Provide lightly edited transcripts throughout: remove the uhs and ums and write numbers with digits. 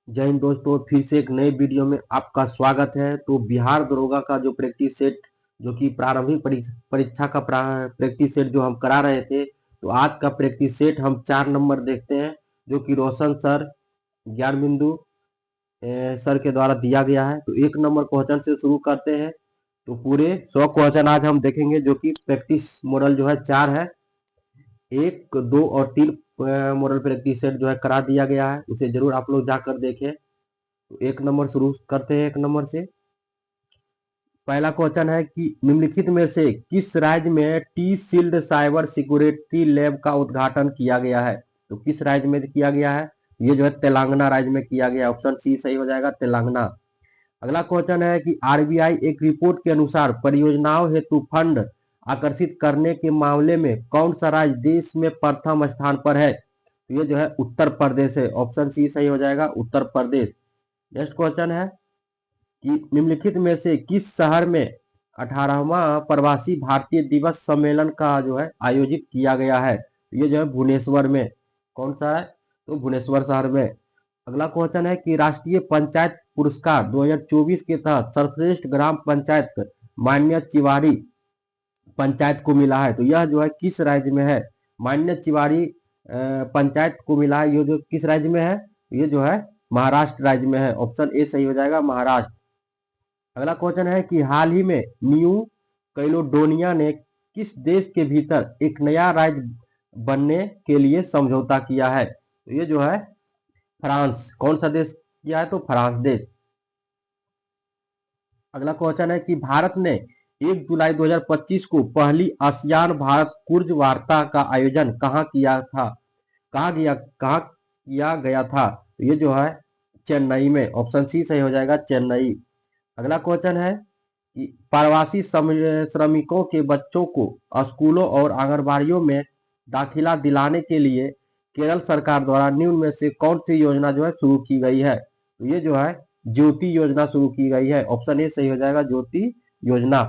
जय हिंद दोस्तों, फिर से एक नए वीडियो में आपका स्वागत है। तो बिहार दरोगा का जो प्रैक्टिस सेट जो कि प्रारंभिक परीक्षा का प्रैक्टिस सेट जो हम करा रहे थे, तो आज का प्रैक्टिस सेट हम 4 नंबर देखते हैं जो कि रोशन सर, ज्ञान बिंदु सर के द्वारा दिया गया है। तो 1 नंबर क्वेश्चन से शुरू करते हैं। तो पूरे 100 क्वेश्चन आज हम देखेंगे जो कि प्रैक्टिस मॉडल जो है 4 है। 1, 2 और 3 मॉडल प्रैक्टिस सेट जो है करा दिया गया है, उसे जरूर आप लोग जाकर देखें। तो 1 नंबर शुरू करते हैं। 1 नंबर से पहला क्वेश्चन है कि निम्नलिखित में से किस राज्य में टी सील्ड साइबर सिक्योरिटी लैब का उद्घाटन किया गया है। तो किस राज्य में किया गया है? ये जो है तेलंगाना राज्य में किया गया। ऑप्शन सी सही हो जाएगा, तेलंगाना। अगला क्वेश्चन है कि आरबीआई एक रिपोर्ट के अनुसार परियोजनाओं हेतु फंड आकर्षित करने के मामले में कौन सा राज्य देश में प्रथम स्थान पर है? तो ये जो है उत्तर प्रदेश है। ऑप्शन सी सही हो जाएगा, उत्तर प्रदेश। नेक्स्ट क्वेश्चन है कि निम्नलिखित में से किस शहर में 18वां प्रवासी भारतीय दिवस सम्मेलन का जो है आयोजित किया गया है? ये जो है भुवनेश्वर में। कौन सा है? तो भुवनेश्वर शहर में। अगला क्वेश्चन है कि राष्ट्रीय पंचायत पुरस्कार 2024 के तहत सर्वश्रेष्ठ ग्राम पंचायत मान्य चिवारी पंचायत को मिला है। तो यह जो है किस राज्य में है? मान्य चिवारी पंचायत को मिला है। ये जो किस राज्य में है? ये जो है महाराष्ट्र राज्य में है। ऑप्शन ए सही हो जाएगा, महाराष्ट्र। अगला क्वेश्चन है कि हाल ही में न्यू कैलोडोनिया ने किस देश के भीतर एक नया राज्य बनने के लिए समझौता किया है? तो ये जो है फ्रांस। कौन सा देश किया है? तो फ्रांस देश। अगला क्वेश्चन है कि भारत ने 1 जुलाई 2025 को पहली आसियान भारत कुर्ज वार्ता का आयोजन कहाँ किया था? कहाँ किया गया था? तो ये जो है चेन्नई में। ऑप्शन सी सही हो जाएगा, चेन्नई। अगला क्वेश्चन है कि प्रवासी श्रमिकों के बच्चों को स्कूलों और आंगनबाड़ियों में दाखिला दिलाने के लिए केरल सरकार द्वारा निम्न में से कौन सी योजना जो है शुरू की गई है? तो ये जो है ज्योति योजना शुरू की गई है। ऑप्शन ए सही हो जाएगा, ज्योति योजना।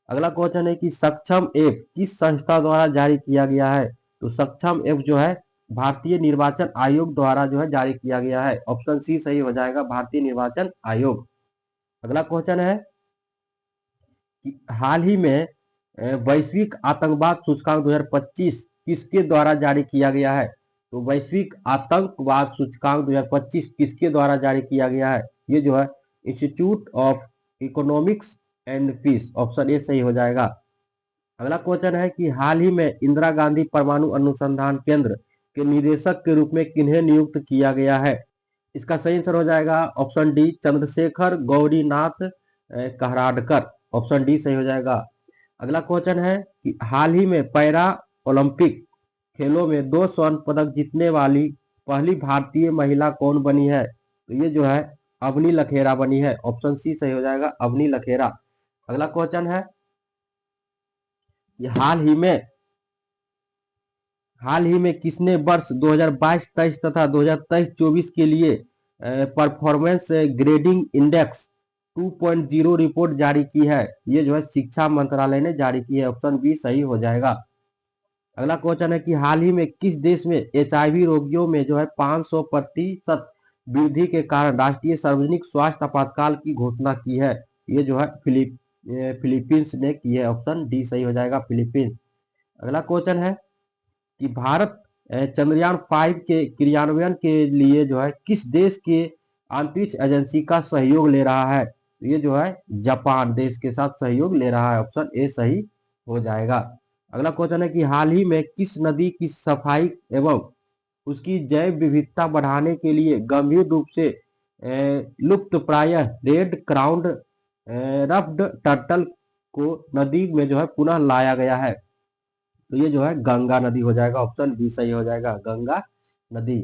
अगला क्वेश्चन है कि सक्षम ऐप किस संस्था द्वारा जारी किया गया है? तो सक्षम ऐप जो है भारतीय निर्वाचन आयोग द्वारा जो है जारी किया गया है। ऑप्शन सी सही हो जाएगा, भारतीय निर्वाचन आयोग। अगला क्वेश्चन है कि हाल ही में वैश्विक आतंकवाद सूचकांक 2025 किसके द्वारा जारी किया गया है? तो वैश्विक आतंकवाद सूचकांक 2025 किसके द्वारा जारी किया गया है? ये जो है institute of economics and peace. Option A सही हो जाएगा। अगला क्वेश्चन है कि हाल ही में इंदिरा गांधी परमाणु अनुसंधान केंद्र के निदेशक के रूप में किन्हें नियुक्त किया गया है? इसका सही आंसर हो जाएगा option D, Chandrashekhar Gaurinath Kahradkar. Option D सही हो जाएगा। अगला क्वेश्चन है कि हाल ही में पैरा ओलंपिक खेलों में 2 स्वर्ण पदक जीतने वाली पहली भारतीय महिला कौन बनी है? तो ये जो है अवनी लखेरा बनी है। ऑप्शन सी सही हो जाएगा, अवनी लखेरा। अगला क्वेश्चन है कि हाल ही में किसने वर्ष 2022-23 तथा 2023-24 के लिए परफॉर्मेंस ग्रेडिंग इंडेक्स 2.0 रिपोर्ट जारी की है? ये जो है शिक्षा मंत्रालय ने जारी की है। ऑप्शन बी सही हो जाएगा। अगला क्वेश्चन है कि हाल ही में किस देश में एचआईवी रोगियों में जो है 500% वृद्धि के कारण राष्ट्रीय सार्वजनिक स्वास्थ्य आपातकाल की घोषणा की है? ये जो है फिलीपींस ने की है। ऑप्शन डी सही हो जाएगा, फिलीपींस। अगला क्वेश्चन है कि भारत चंद्रयान 5 के क्रियान्वयन के लिए जो है किस देश के अंतरिक्ष एजेंसी का सहयोग ले रहा है? तो ये जो है जापान देश के साथ सहयोग ले रहा है। ऑप्शन ए सही हो जाएगा। अगला क्वेश्चन है कि हाल ही में किस नदी की सफाई एवं उसकी जैव विविधता बढ़ाने के लिए गंभीर रूप से लुप्त प्राय रेड क्राउन रफ्ड टर्टल को नदी में जो है पुनः लाया गया है? तो ये जो है गंगा नदी हो जाएगा। ऑप्शन बी सही हो जाएगा, गंगा नदी।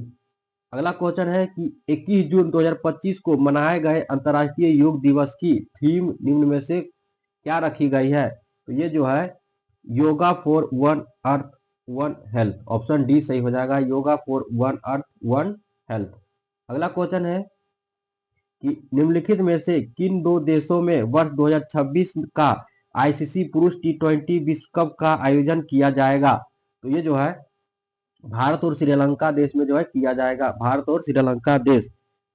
अगला क्वेश्चन है कि 21 जून 2025 को मनाए गए अंतर्राष्ट्रीय योग दिवस की थीम निम्न में से क्या रखी गई है? तो ये जो है yoga for one earth one health. Option D सही हो जाएगा, yoga for one earth one health. अगला क्वेश्चन है कि निम्नलिखित में से किन 2 देशों में वर्ष 2026 का आईसीसी पुरुष टी20 विश्व कप का आयोजन किया जाएगा? तो ये जो है भारत और श्रीलंका देश में जो है किया जाएगा, भारत और श्रीलंका देश।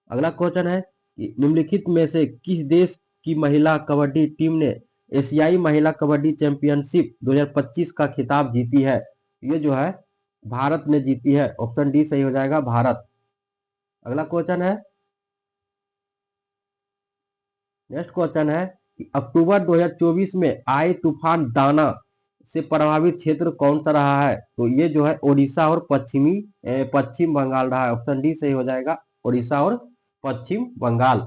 अगला क्वेश्चन है कि निम्नलिखित में से किस देश की महिला कबड्डी टीम ने एशियाई महिला कबड्डी चैंपियनशिप 2025 का खिताब जीती है? ये जो है भारत ने जीती है। ऑप्शन डी सही हो जाएगा, भारत। अगला क्वेश्चन है, नेक्स्ट क्वेश्चन है कि अक्टूबर 2024 में आए तूफान दाना से प्रभावित क्षेत्र कौन सा रहा है? तो ये जो है ओडिशा और पश्चिम बंगाल रहा है। ऑप्शन डी सही हो जाएगा, ओडिशा और पश्चिम बंगाल।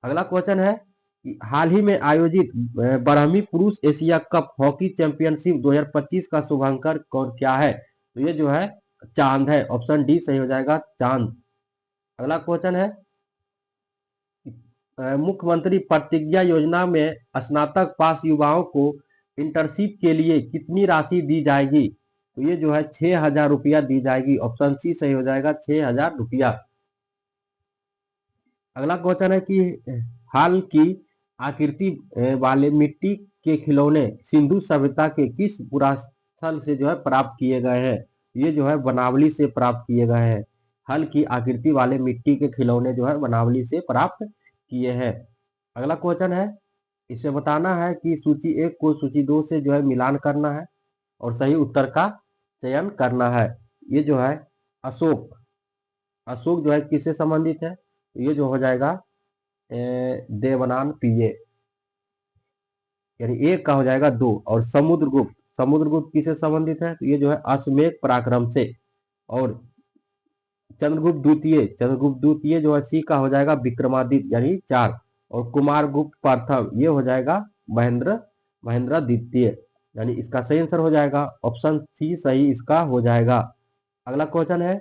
अगला क्वेश्चन है कि हाल ही में आयोजित बरहवीं पुरुष एशिया कप हॉकी चैंपियनशिप 2025 का शुभांकर कौन क्या है? तो ये जो है चांद है। ऑप्शन डी सही हो जाएगा, चांद। अगला क्वेश्चन है, मुख्यमंत्री प्रतिज्ञा योजना में स्नातक पास युवाओं को इंटर्नशिप के लिए कितनी राशि दी जाएगी? तो ये जो है 6,000 रुपया दी जाएगी। ऑप्शन सी सही हो जाएगा, 6,000 रुपया। अगला क्वेश्चन है कि हाल की आकृति वाले मिट्टी के खिलौने सिंधु सभ्यता के किस पुरास्थल से जो है प्राप्त किए गए हैं? ये जो है बनावली से प्राप्त किए गए हैं। हल की आकृति वाले मिट्टी के खिलौने जो है बनावली से प्राप्त किए हैं। अगला क्वेश्चन है, इसे बताना है कि सूची 1 को सूची 2 से जो है मिलान करना है और सही उत्तर का चयन करना है। ये जो है अशोक, अशोक जो है किससे संबंधित है? तो ये जो हो जाएगा देवनान पिये, यानी एक का हो जाएगा 2। और समुद्रगुप्त, समुद्रगुप्त किससे संबंधित है? तो ये जो है अश्वमेध पराक्रम से। और चंद्रगुप्त द्वितीय, चंद्रगुप्त द्वितीय जो है सी का हो जाएगा विक्रमादित्य यानी 4। और कुमारगुप्त प्रथम ये हो जाएगा महेंद्र द्वितीय, यानी इसका सही आंसर हो जाएगा ऑप्शन सी सही इसका हो जाएगा। अगला क्वेश्चन है,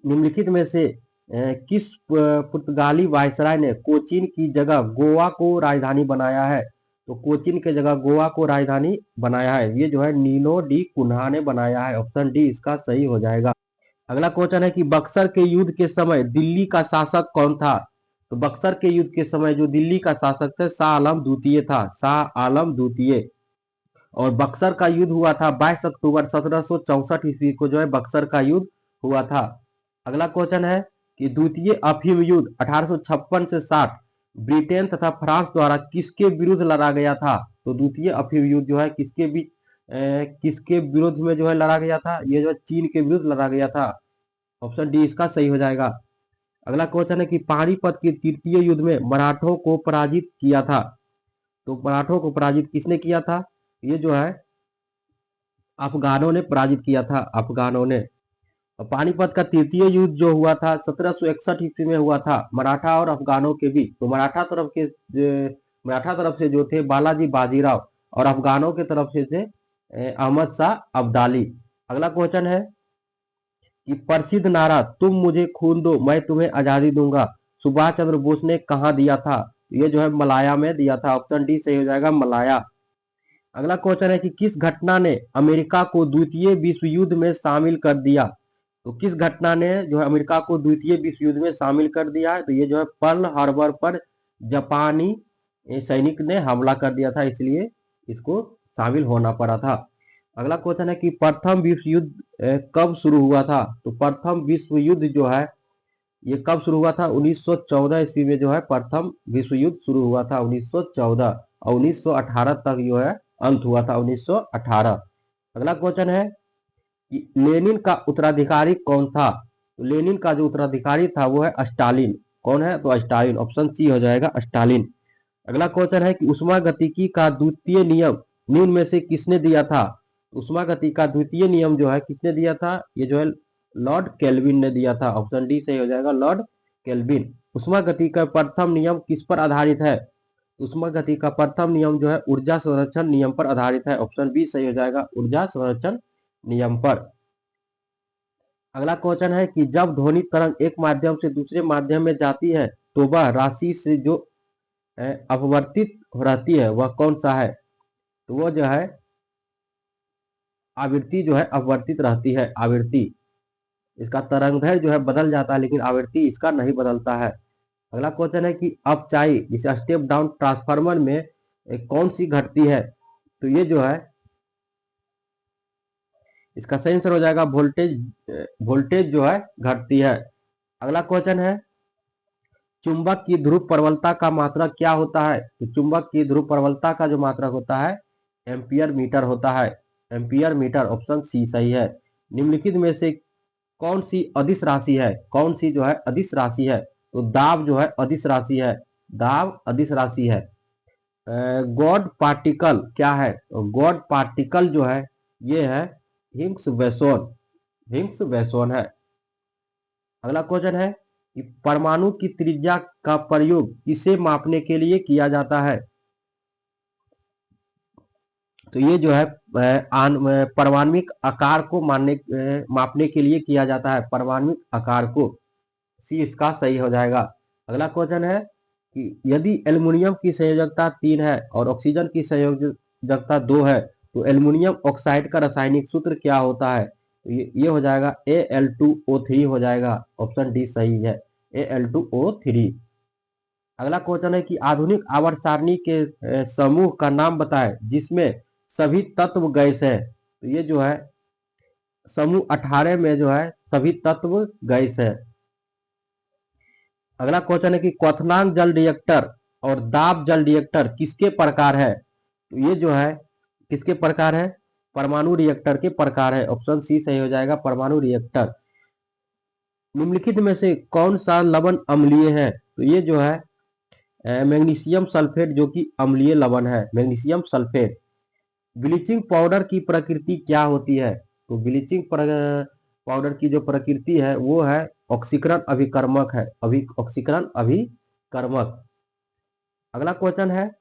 निम्नलिखित में से किस पुर्तगाली वायसराय ने कोचीन की जगह गोवा को राजधानी बनाया है? तो कोचीन के जगह गोवा को राजधानी बनाया है, ये जो है नीनो डी कुन्हा ने बनाया है। ऑप्शन डी इसका सही हो जाएगा। अगला क्वेश्चन है कि बक्सर के युद्ध के समय दिल्ली का शासक कौन था? तो बक्सर के युद्ध के समय जो दिल्ली का शासक था शाह आलम द्वितीय था, शाह आलम द्वितीय। और बक्सर का युद्ध हुआ था 22 अक्टूबर 1764 ईस्वी को जो है बक्सर का युद्ध हुआ था। अगला क्वेश्चन है कि द्वितीय अफीम युद्ध 1856 से 60 ब्रिटेन तथा फ्रांस द्वारा किसके विरुद्ध लड़ा गया था? तो द्वितीय अफीम युद्ध जो है किसके विरुद्ध में जो है लड़ा गया था? ये जो है चीन के विरुद्ध लड़ा गया था। ऑप्शन डी इसका सही हो जाएगा। अगला क्वेश्चन है कि पानीपत के तृतीय युद्ध में मराठों को पराजित किया था, तो मराठों को पराजित किसने किया था? ये जो है अफगानों ने पराजित किया था, अफगानों ने। पानीपत का तृतीय युद्ध जो हुआ था 1761 ईस्वी में हुआ था मराठा और अफगानों के बीच। तो मराठा तरफ से जो थे बालाजी बाजीराव और अफगानों के तरफ से थे अहमद शाह अब्दाली। अगला क्वेश्चन है कि प्रसिद्ध नारा तुम मुझे खून दो मैं तुम्हें आजादी दूंगा सुभाष चंद्र बोस ने कहाँ दिया था? ये जो है मलाया में दिया था। ऑप्शन डी सही हो जाएगा, मलाया। अगला क्वेश्चन है कि किस घटना ने अमेरिका को द्वितीय विश्व युद्ध में शामिल कर दिया? तो किस घटना ने जो है अमेरिका को द्वितीय विश्व युद्ध में शामिल कर दिया है? तो ये जो है पर्ल हार्बर पर जापानी सैनिक ने हमला कर दिया था, इसलिए इसको शामिल होना पड़ा था। अगला क्वेश्चन है कि प्रथम विश्व युद्ध कब शुरू हुआ था? तो प्रथम विश्व युद्ध जो है ये कब शुरू हुआ था? 1914 ईस्वी में जो है प्रथम विश्व युद्ध शुरू हुआ था, 1914। और 1918 तक जो है अंत हुआ था, 1918। अगला क्वेश्चन है कि लेनिन का उत्तराधिकारी कौन था? तो लेनिन का जो उत्तराधिकारी था वो है स्टालिन। कौन है? तो स्टालिन। ऑप्शन सी हो जाएगा, स्टालिन। अगला क्वेश्चन है कि उष्मागतिकी का द्वितीय नियम निम्न में से किसने दिया था? उष्मागति का द्वितीय नियम जो है किसने दिया था? ये जो है लॉर्ड केल्विन ने दिया था। ऑप्शन डी सही हो जाएगा, लॉर्ड केल्विन। उष्मागति का प्रथम नियम किस पर आधारित है? उष्मागति का प्रथम नियम जो है ऊर्जा संरक्षण नियम पर आधारित है। ऑप्शन बी सही हो जाएगा, ऊर्जा संरक्षण नियम पर। अगला क्वेश्चन है कि जब ध्वनि तरंग एक माध्यम से दूसरे माध्यम में जाती है तो वह राशि से जो अपवर्तित रहती है वह कौन सा है? तो वो जो है आवृत्ति जो है अपवर्तित रहती है, आवृत्ति। इसका तरंगदैर्घ्य जो है बदल जाता है लेकिन आवृत्ति इसका नहीं बदलता है। अगला क्वेश्चन है कि अपचाई जिसे स्टेप डाउन ट्रांसफार्मर में कौन सी घटती है? तो ये जो है इसका सही आंसर हो जाएगा वोल्टेज जो है घटती है। अगला क्वेश्चन है, चुंबक की ध्रुव प्रबलता का मात्रक क्या होता है? तो चुंबक की ध्रुव प्रबलता का जो मात्रक होता है एम्पियर मीटर होता है। एम्पियर मीटर, ऑप्शन सी सही है। निम्नलिखित में से कौन सी अदिश राशि है? कौन सी जो है अदिश राशि है? तो दाब जो है अदिश राशि है। दाब अदिश राशि है। गॉड पार्टिकल क्या है? तो गॉड पार्टिकल जो है ये है हिग्स बोसोन। हिग्स बोसोन है। अगला क्वेश्चन है कि परमाणु की त्रिज्या का प्रयोग किसे मापने के लिए किया जाता है? तो ये जो है परमाणुक आकार को मापने के लिए किया जाता है। परमाणुक आकार को, सी इसका सही हो जाएगा। अगला क्वेश्चन है कि यदि एल्युमिनियम की संयोजकता 3 है और ऑक्सीजन की संयोजकता 2 है तो एल्युमिनियम ऑक्साइड का रासायनिक सूत्र क्या होता है? तो ये हो जाएगा Al2O3 हो जाएगा। ऑप्शन डी सही है, Al2O3। अगला क्वेश्चन है कि आधुनिक आवर्त सारणी के समूह का नाम बताएं जिसमें सभी तत्व गैस है। तो ये जो है समूह 18 में जो है सभी तत्व गैस है। अगला क्वेश्चन है कि क्वथनांक जल रिएक्टर और दाब जल रिएक्टर किसके प्रकार है? तो ये जो है किसके प्रकार है? परमाणु रिएक्टर के प्रकार है। ऑप्शन सी सही हो जाएगा, परमाणु रिएक्टर। निम्नलिखित में से कौन सा लवण अम्लीय है? तो ये जो है मैग्नीशियम सल्फेट जो कि अम्लीय लवण है, मैग्नीशियम सल्फेट। ब्लीचिंग पाउडर की प्रकृति क्या होती है? तो ब्लीचिंग पाउडर की जो प्रकृति है वो है ऑक्सीकरण अभिकर्मक है। ऑक्सीकरण अभिकर्मक। अगला क्वेश्चन है,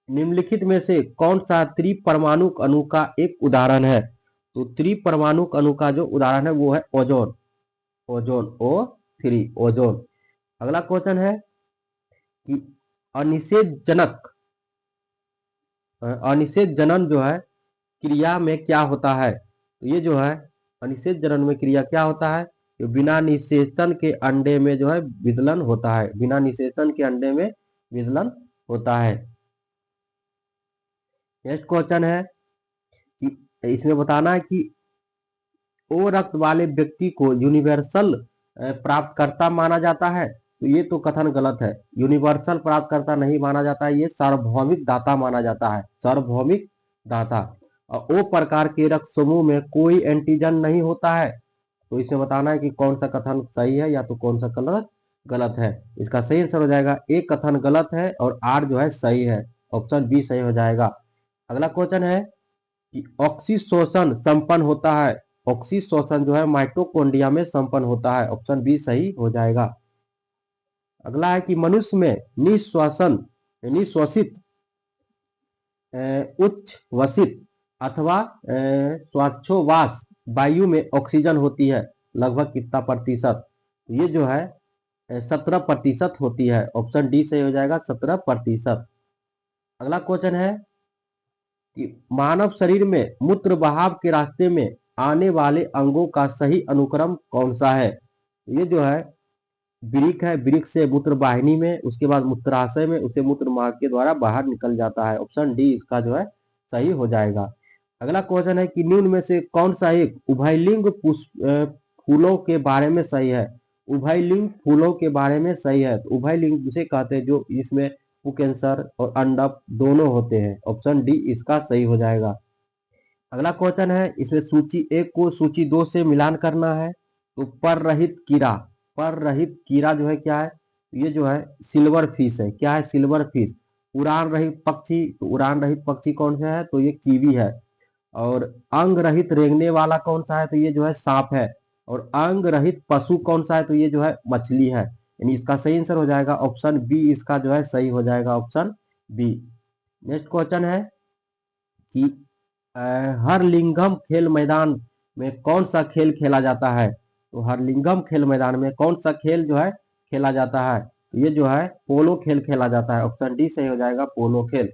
निम्नलिखित में से कौन सा त्रिपरमाणुक अणु का एक उदाहरण है? तो त्रिपरमाणुक अणु का जो उदाहरण है वो है ओजोन। Ozone O3, ozone. अगला क्वेश्चन है कि अनिषेधजनक अनिषेध जनन जो है क्रिया में क्या होता है? तो ये जो है अनिषेध जनन में क्रिया क्या होता है? तो बिना निषेचन के अंडे में जो है विदलन होता है। बिना निषेचन के अंडे में विदलन होता है। नेक्स्ट क्वेश्चन है कि इसमें बताना है कि ओ रक्त वाले व्यक्ति को यूनिवर्सल प्राप्तकर्ता माना जाता है। तो ये तो कथन गलत है। यूनिवर्सल प्राप्तकर्ता नहीं माना जाता है, ये सार्वभौमिक दाता माना जाता है। सार्वभौमिक दाता। और ओ प्रकार के रक्त समूह में कोई एंटीजन नहीं होता है। तो इसे बताना है कि कौन सा कथन सही है या तो कौन सा गलत गलत है। इसका सही आंसर हो जाएगा ए कथन गलत है और आर जो है सही है। ऑप्शन बी सही हो जाएगा। अगला क्वेश्चन है कि ऑक्सीशोषण संपन्न होता है। ऑक्सीशोषण जो है माइटोकॉन्ड्रिया में संपन्न होता है। ऑप्शन बी सही हो जाएगा। अगला है कि मनुष्य में निश्वसित उच्च वसित अथवा श्वासोच्छ्वास वायु में ऑक्सीजन होती है लगभग कितना प्रतिशत? ये जो है 17% होती है। ऑप्शन डी सही हो जाएगा, 17%। अगला क्वेश्चन है कि मानव शरीर में मूत्र बहाव के रास्ते में आने वाले अंगों का सही अनुक्रम कौन सा है? ये जो है वृक्क है, वृक्क से मूत्र वाहिनी में, उसके बाद मूत्राशय में, उसे मूत्र मार्ग के द्वारा बाहर निकल जाता है। ऑप्शन डी इसका जो है सही हो जाएगा। अगला क्वेश्चन है कि निम्न में से कौन सा एक उभयलिंग फूलों के बारे में सही है? उभयलिंग फूलों के बारे में सही है। तो उभयलिंग उसे कहते हैं जो इसमें पुंकेसर और अंडक दोनों होते हैं। ऑप्शन डी इसका सही हो जाएगा। अगला क्वेश्चन है, इसमें सूची 1 को सूची 2 से मिलान करना है। तो पर रहित कीड़ा, पर रहित कीड़ा जो है क्या है? ये जो है सिल्वर फिश है। क्या है? Silver fish. उड़ान रहित पक्षी, तो उड़ान रहित पक्षी कौन सा है? तो ये कीवी है। और अंग रहित रेंगने वाला कौन सा है? तो ये जो है सांप है। और अंग रहित पशु कौन सा है? तो ये जो है मछली है। यानी इसका सही आंसर हो जाएगा ऑप्शन बी, इसका जो है सही हो जाएगा ऑप्शन बी। नेक्स्ट क्वेश्चन है कि हरलिंगम खेल मैदान में कौन सा खेल खेला जाता है? तो हरलिंगम खेल मैदान में कौन सा खेल जो है खेला जाता है? तो ये जो है पोलो खेल खेला जाता है। ऑप्शन डी सही हो जाएगा, पोलो खेल।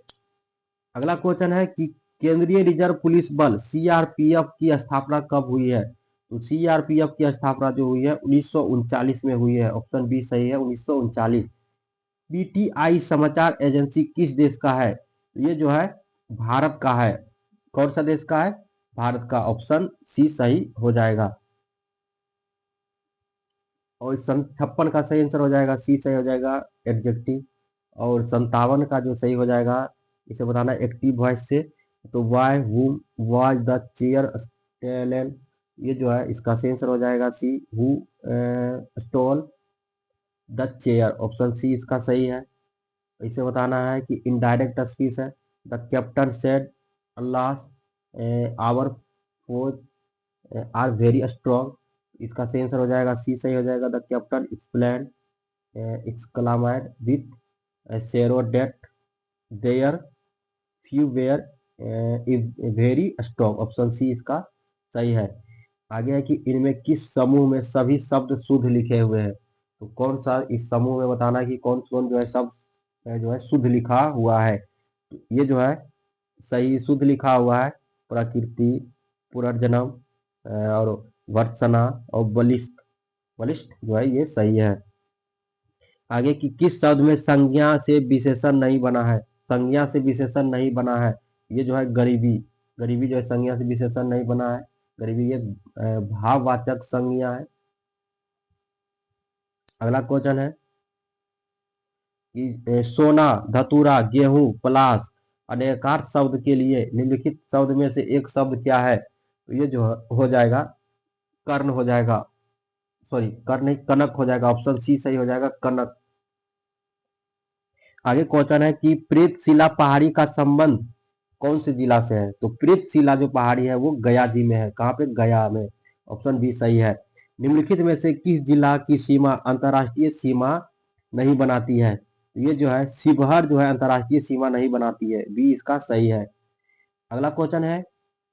अगला क्वेश्चन है कि केंद्रीय रिजर्व पुलिस बल सीआरपीएफ की स्थापना कब हुई है? तो सीआरपीएफ की स्थापना जो हुई है 1939 में हुई है। ऑप्शन बी सही है, 1939। पीटीआई समाचार एजेंसी किस देश का है? तो ये जो है भारत का है। कौन सा देश का है? भारत का। ऑप्शन सी सही हो जाएगा। और 56 का सही आंसर हो जाएगा सी, सही हो जाएगा एडजेक्टिव। और 57 का जो सही हो जाएगा, इसे बताना एक्टिव वॉइस से, तो वाई हुम वाज द चेयर स्टेलन, ये जो है इसका सही आंसर हो जाएगा C, who stole the chair, option C इसका सही है। इसे बताना है कि इनडायरेक्ट स्पीच है, the captain said Allah our forces are very strong, इसका सही आंसर हो जाएगा सी, सही हो जाएगा the captain explain exclaimed with zero that their few were very strong, option C इसका सही है। आगे है कि इनमें किस समूह में सभी शब्द शुद्ध लिखे हुए हैं, तो कौन सा इस समूह में बताना है कि कौन कौन जो है शब्द जो है शुद्ध लिखा हुआ है। तो ये जो है सही शुद्ध लिखा हुआ है प्रकृति, पुनर्जन्म और वर्षना और बलिष्ठ, बलिष्ठ जो है ये सही है। आगे कि किस शब्द में संज्ञा से विशेषण नहीं बना है, संज्ञा से विशेषण नहीं बना है, ये जो है गरीबी, गरीबी जो है संज्ञा से विशेषण नहीं बना है, गरीबी ये भाववाचक संज्ञा है। अगला क्वेश्चन है कि सोना, धतूरा, गेहूं, पलाश, अनेकार शब्द के लिए निम्नलिखित शब्द में से एक शब्द क्या है, तो ये जो हो जाएगा कर्ण हो जाएगा, सॉरी कर्ण नहीं कनक हो जाएगा, ऑप्शन सी सही हो जाएगा कनक। आगे क्वेश्चन है कि प्रीतशिला पहाड़ी का संबंध कौन से जिला से है, तो प्रीतशिला जो पहाड़ी है वो गया जी में है, कहाँ पे, गया में, ऑप्शन बी सही है। निम्नलिखित में से किस जिला की सीमा अंतर्राष्ट्रीय सीमा नहीं बनाती है, तो ये जो है शिवहर जो है अंतर्राष्ट्रीय सीमा नहीं बनाती है, बी इसका सही है। अगला क्वेश्चन है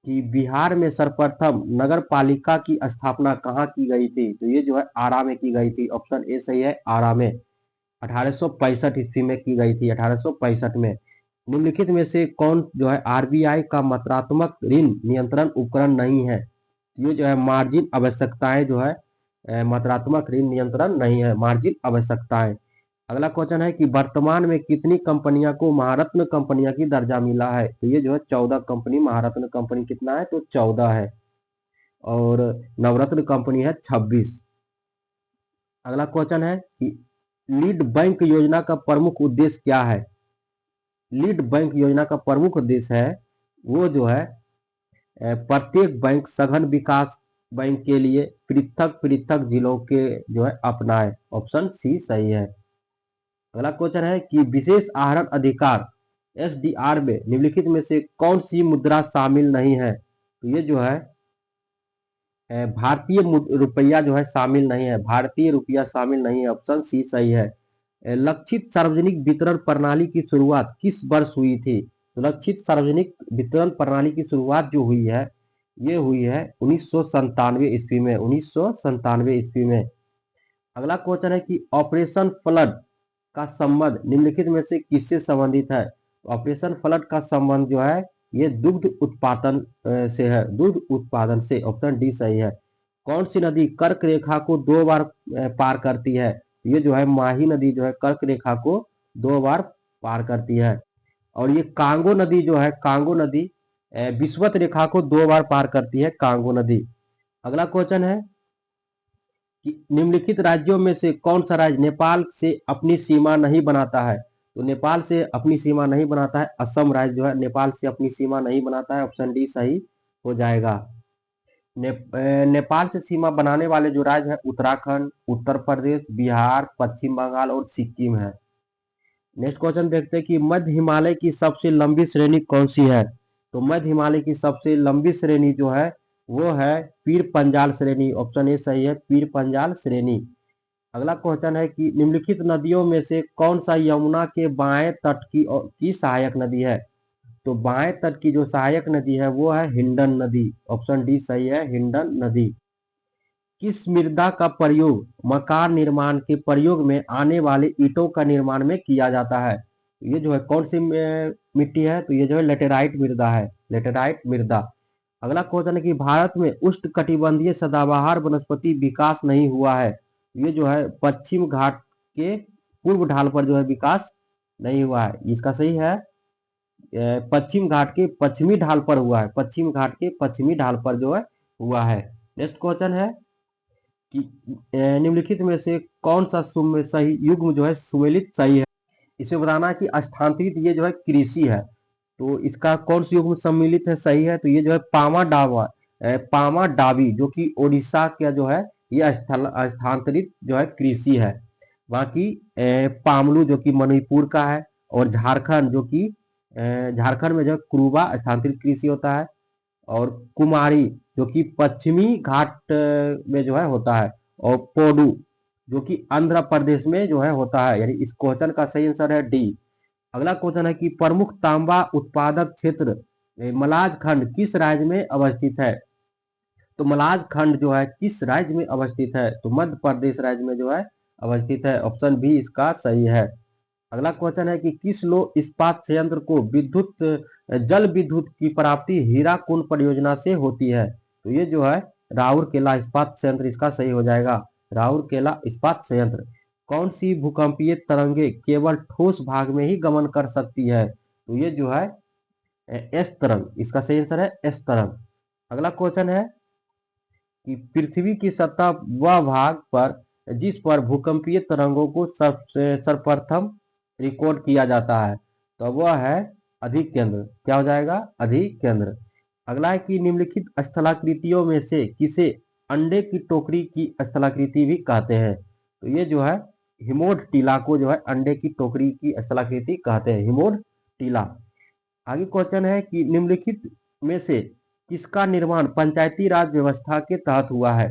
कि बिहार में सर्वप्रथम नगर पालिका की स्थापना कहाँ की गई थी, तो ये जो है आरा में की गई थी, ऑप्शन ए सही है आरा में, 1865 ईस्वी में की गई थी, 1865 में। निम्नलिखित में से कौन जो है आरबीआई का मात्रात्मक ऋण नियंत्रण उपकरण नहीं है, ये जो है मार्जिन आवश्यकताएं जो है मात्रात्मक ऋण नियंत्रण नहीं है, मार्जिन आवश्यकताएं। अगला क्वेश्चन है कि वर्तमान में कितनी कंपनियां को महारत्न कंपनियां की दर्जा मिला है, तो ये जो है 14 कंपनी, महारत्न कंपनी कितना है, तो 14 है, और नवरत्न कंपनी है 26। अगला क्वेश्चन है कि लीड बैंक योजना का प्रमुख उद्देश्य क्या है, लीड बैंक योजना का प्रमुख उद्देश्य है वो जो है प्रत्येक बैंक सघन विकास बैंक के लिए पृथक पृथक जिलों के जो है अपनाए, ऑप्शन सी सही है। अगला क्वेश्चन है कि विशेष आहरण अधिकार एसडीआर में निम्नलिखित में से कौन सी मुद्रा शामिल नहीं है, तो ये जो है भारतीय रुपया जो है शामिल नहीं है, भारतीय रुपया शामिल नहीं है, ऑप्शन सी सही है। लक्षित सार्वजनिक वितरण प्रणाली की शुरुआत किस वर्ष हुई थी, तो लक्षित सार्वजनिक वितरण प्रणाली की शुरुआत जो हुई है ये हुई है 1997 ईस्वी में, 1997 ईस्वी में। अगला क्वेश्चन है कि ऑपरेशन फ्लड का संबंध निम्नलिखित में से किससे संबंधित है, ऑपरेशन फ्लड का संबंध जो है ये दुग्ध उत्पादन से है, दुग्ध उत्पादन से, ऑप्शन डी सही है। कौन सी नदी कर्क रेखा को 2 बार पार करती है, ये जो है माही नदी जो है कर्क रेखा को 2 बार पार करती है, और ये कांगो नदी जो है, कांगो नदी विषुवत रेखा को 2 बार पार करती है, कांगो नदी। अगला क्वेश्चन है कि निम्नलिखित राज्यों में से कौन सा राज्य नेपाल से अपनी सीमा नहीं बनाता है, तो नेपाल से अपनी सीमा नहीं बनाता है, असम राज्य जो है नेपाल से अपनी सीमा नहीं बनाता है, ऑप्शन डी सही हो जाएगा। नेपाल से सीमा बनाने वाले जो राज्य है उत्तराखंड, उत्तर प्रदेश, बिहार, पश्चिम बंगाल और सिक्किम है। नेक्स्ट क्वेश्चन देखते हैं कि मध्य हिमालय की सबसे लंबी श्रेणी कौन सी है, तो मध्य हिमालय की सबसे लंबी श्रेणी जो है वो है पीर पंजाल श्रेणी, ऑप्शन ए सही है, पीर पंजाल श्रेणी। अगला क्वेश्चन है कि निम्नलिखित नदियों में से कौन सा यमुना के बाएं तट की सहायक नदी है, तो बाएं तट की जो सहायक नदी है वो है हिंडन नदी, ऑप्शन डी सही है, हिंडन नदी। किस मृदा का प्रयोग मकान निर्माण के प्रयोग में आने वाले ईंटों का निर्माण में किया जाता है, तो ये जो है कौन सी मिट्टी है, तो ये जो है लेटेराइट मृदा है, लेटेराइट मृदा। अगला क्वेश्चन है कि भारत में उष्णकटिबंधीय सदाबहार वनस्पति विकास नहीं हुआ है, ये जो है पश्चिम घाट के पूर्व ढाल पर जो है विकास नहीं हुआ है, इसका सही है पश्चिम घाट के पश्चिमी ढाल पर हुआ है, पश्चिम घाट के पश्चिमी ढाल पर जो है हुआ है। नेक्स्ट क्वेश्चन है कि निम्नलिखित में से कौन सा सही युग्म जो है सुमेलित सही है। इसे बताना है कि स्थानांतरित ये जो है कृषि है, तो इसका कौन सी युग्म सम्मिलित है सही है, तो ये जो है पामा डावा पामा डाबी जो कि ओडिशा का जो है ये स्थानांतरित जो है कृषि है। बाकी पामलू जो कि मणिपुर का है, और झारखंड जो कि झारखंड में जो है कुरुबा स्थानांतरित कृषि होता है, और कुमारी जो कि पश्चिमी घाट में जो है होता है, और पोडू जो कि आंध्र प्रदेश में जो है होता है। यानी इस क्वेश्चन का सही आंसर है डी। अगला क्वेश्चन है कि प्रमुख तांबा उत्पादक क्षेत्र मलाज खंड किस राज्य में अवस्थित है। तो मलाज खंड जो है किस राज्य में अवस्थित है, तो मध्य प्रदेश राज्य में जो है अवस्थित है। ऑप्शन बी इसका सही है। अगला क्वेश्चन है कि किस लो इस्पात संयंत्र को विद्युत जल विद्युत की प्राप्ति हीराकुंड परियोजना से होती है, तो ये जो है राउरकेला इस्पात संयंत्र इसका सही हो जाएगा। राउरकेला इस्पात संयंत्र। कौन सी भूकंपीय तरंगे केवल ठोस भाग में ही गमन कर सकती है, तो ये जो है एस तरंग इसका सही आंसर है एस तरंग। अगला क्वेश्चन है कि पृथ्वी की सतह वह भाग पर जिस पर भूकंपीय तरंगों को सर्वप्रथम रिकॉर्ड किया जाता है, तो वह है अधिकेंद्र। क्या हो जाएगा, अधिकेंद्र। अगला है कि निम्नलिखित स्थलाकृतियों में से किसे अंडे की टोकरी की स्थलाकृति भी कहते हैं, तो ये जो है हिमोड टीला को जो है अंडे की टोकरी की स्थलाकृति कहते हैं, हिमोड टीला। आगे क्वेश्चन है कि निम्नलिखित में से किसका निर्माण पंचायती राज व्यवस्था के तहत हुआ है,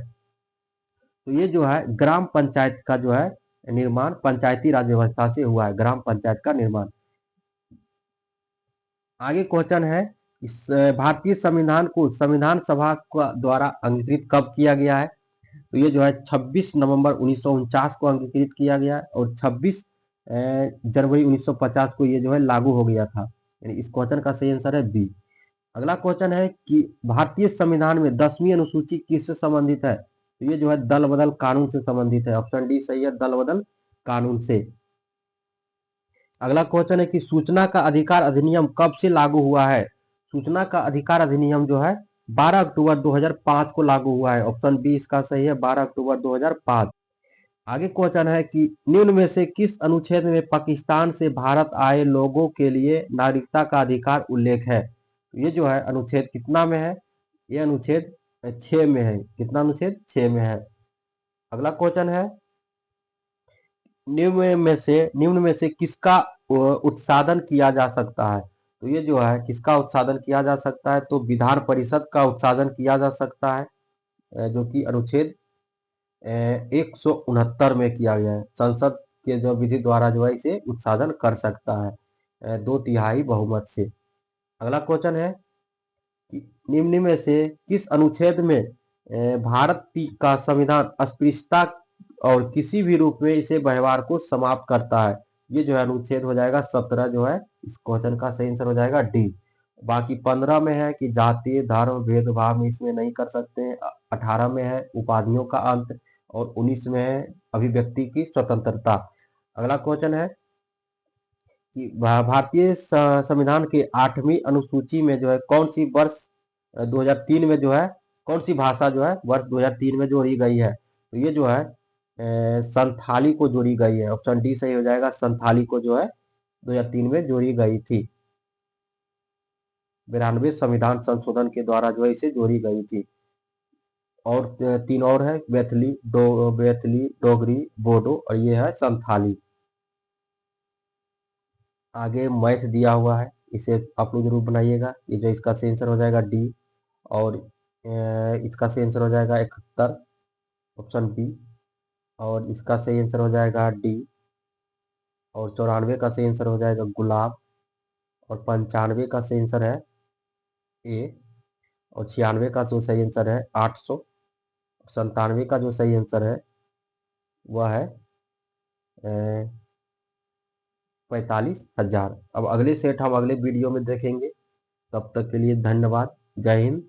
तो ये जो है ग्राम पंचायत का जो है निर्माण पंचायती राज व्यवस्था से हुआ है, ग्राम पंचायत का निर्माण। आगे क्वेश्चन है इस भारतीय संविधान को संविधान सभा द्वारा अंगीकृत कब किया गया है, तो ये जो है 26 नवंबर 1949 को अंगीकृत किया गया है, और 26 जनवरी 1950 को ये जो है लागू हो गया था। यानी इस क्वेश्चन का सही आंसर है बी। अगला क्वेश्चन है कि भारतीय संविधान में 10वीं अनुसूची किससे संबंधित है, तो ये जो है दल बदल कानून से संबंधित है। ऑप्शन डी सही है, दल बदल कानून से। अगला क्वेश्चन है कि सूचना का अधिकार अधिनियम कब से लागू हुआ है। सूचना का अधिकार अधिनियम जो है 12 अक्टूबर 2005 को लागू हुआ है। ऑप्शन बी इसका सही है, 12 अक्टूबर 2005। आगे क्वेश्चन है कि निम्न में से किस अनुच्छेद में पाकिस्तान से भारत आए लोगों के लिए नागरिकता का अधिकार उल्लेख है, तो ये जो है अनुच्छेद कितना में है, ये अनुच्छेद 6 में है। कितना अनुच्छेद 6 में है। अगला क्वेश्चन है निम्न में से किसका उत्सादन किया जा सकता है, तो ये जो है किसका उत्सादन किया जा सकता है, तो विधान परिषद का उत्सादन किया जा सकता है, जो कि अनुच्छेद 169 में किया गया है। संसद के जो विधि द्वारा जो है इसे उत्सादन कर सकता है 2/3 बहुमत से। अगला क्वेश्चन है कि निम्न में से किस अनुच्छेद में भारत का संविधान अस्पृश्यता और किसी भी रूप में इसे व्यवहार को समाप्त करता है, ये जो है अनुच्छेद हो जाएगा 17 जो है इस क्वेश्चन का सही आंसर हो जाएगा डी। बाकी 15 में है कि जातीय धर्म भेदभाव में इसमें नहीं कर सकते हैं, 18 में है उपाधियों का अंत, और 19 में है अभिव्यक्ति की स्वतंत्रता। अगला क्वेश्चन है कि भारतीय संविधान के 8वीं अनुसूची में जो है कौन सी वर्ष 2003 में जो है कौन सी भाषा जो है वर्ष 2003 में जोड़ी गई है, तो ये जो है संथाली को जोड़ी गई है। ऑप्शन डी सही हो जाएगा, संथाली को जो है 2003 में जोड़ी गई थी। 92 संविधान संशोधन के द्वारा जो है इसे जोड़ी गई थी। और 3 और है बैथली डोगरी बोडो, और ये है संथाली। आगे मैथ दिया हुआ है, इसे आप लोग जरूर बनाइएगा। ये जो इसका सही आंसर हो जाएगा डी, और इसका सही आंसर हो जाएगा 71, ऑप्शन बी, और इसका सही आंसर हो जाएगा डी, और 94 का सही आंसर हो जाएगा गुलाब, और 95 का सही आंसर है ए, और 96 का जो सही आंसर है 800, 97 का जो सही आंसर है वह है 45,000। अब अगले सेट हम अगले वीडियो में देखेंगे। तब तक के लिए धन्यवाद। जय हिंद।